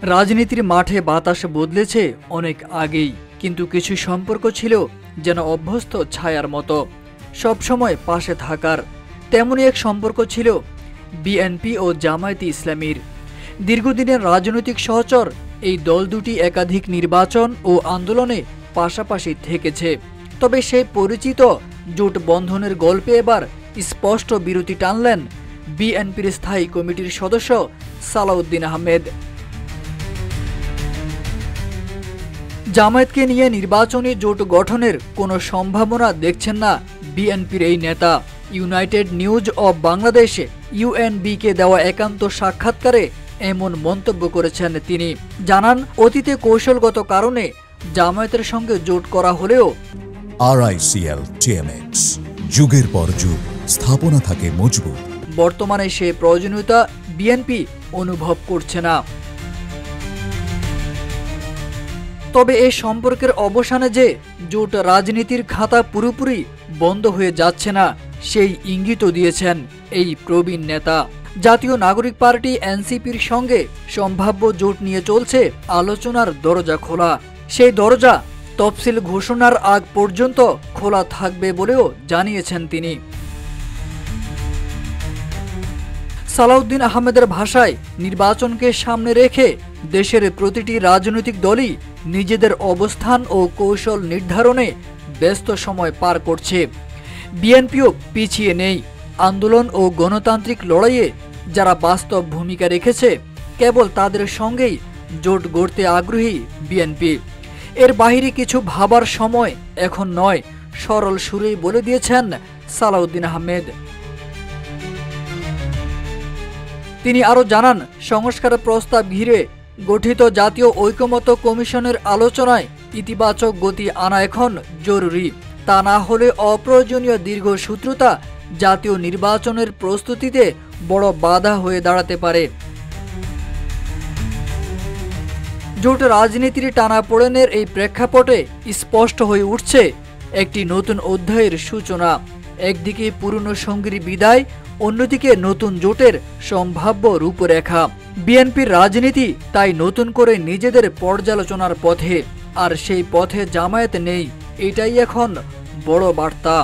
রাজনীতির মাঠে বাতাস বদলেছে অনেক আগেই, কিন্তু কিছু সম্পর্ক ছিল যেন অভ্যস্ত ছায়ার মতো, সবসময় পাশে থাকার। তেমনই এক সম্পর্ক ছিল বিএনপি ও জামায়াতে ইসলামীর। দীর্ঘদিনের রাজনৈতিক সহচর এই দল দুটি একাধিক নির্বাচন ও আন্দোলনে পাশাপাশি থেকেছে। তবে সেই পরিচিত জোট বন্ধনের গল্পে এবার স্পষ্ট বিরতি টানলেন বিএনপির স্থায়ী কমিটির সদস্য সালাউদ্দিন আহমেদ। জামায়াতকে নিয়ে নির্বাচনী জোট গঠনের কোনো সম্ভাবনা দেখছেন না বিএনপির এই নেতা। ইউনাইটেড নিউজ অব বাংলাদেশে ইউএনবিকে দেওয়া একান্ত সাক্ষাৎকারে এমন মন্তব্য করেছেন তিনি। জানান, অতীতে কৌশলগত কারণে জামায়াতের সঙ্গে জোট করা হলেও RICL TMX যুগের পর যুগ স্থাপনা থাকে মজবুত। বর্তমানে সে প্রয়োজনীয়তা বিএনপি অনুভব করছে না। তবে এই সম্পর্কের অবসানে যে জোট রাজনীতির খাতা পুরোপুরি বন্ধ হয়ে যাচ্ছে না, সেই ইঙ্গিতও দিয়েছেন এই প্রবীণ নেতা। জাতীয় নাগরিক পার্টি এনসিপির সঙ্গে সম্ভাব্য জোট নিয়ে চলছে আলোচনার দরজা খোলা। সেই দরজা তফসিল ঘোষণার আগ পর্যন্ত খোলা থাকবে বলেও জানিয়েছেন তিনি। সালাউদ্দিন আহমেদের ভাষায়, নির্বাচনকে সামনে রেখে দেশের প্রতিটি রাজনৈতিক দলই নিজেদের অবস্থান ও কৌশল নির্ধারণে ব্যস্ত সময় পার করছে। বিএনপিও পিছিয়ে নেই। আন্দোলন ও গণতান্ত্রিক লড়াইয়ে যারা বাস্তব ভূমিকা রেখেছে, কেবল তাদের সঙ্গেই জোট গড়তে আগ্রহী বিএনপি। এর বাইরে কিছু ভাবার সময় এখন নয়, সরল সুরেই বলে দিয়েছেন সালাউদ্দিন আহমেদ। তিনি আরও জানান, সংস্কার প্রস্তাব ঘিরে গঠিত জাতীয় ঐকমত্য কমিশনের আলোচনায় ইতিবাচক গতি আনা এখন জরুরি। তা না হলে অপ্রয়োজনীয় দীর্ঘসূত্রতা জাতীয় নির্বাচনের প্রস্তুতিতে বড় বাধা হয়ে দাঁড়াতে পারে। জোট রাজনীতির টানাপোড়েনের এই প্রেক্ষাপটে স্পষ্ট হয়ে উঠছে একটি নতুন অধ্যায়ের সূচনা। একদিকে পুরনো সঙ্গীর বিদায়, অন্যদিকে নতুন জোটের সম্ভাব্য রূপরেখা। বিএনপির রাজনীতি তাই নতুন করে নিজেদের পর্যালোচনার পথে, আর সেই পথে জামায়াত নেই, এটাই এখন বড় বার্তা।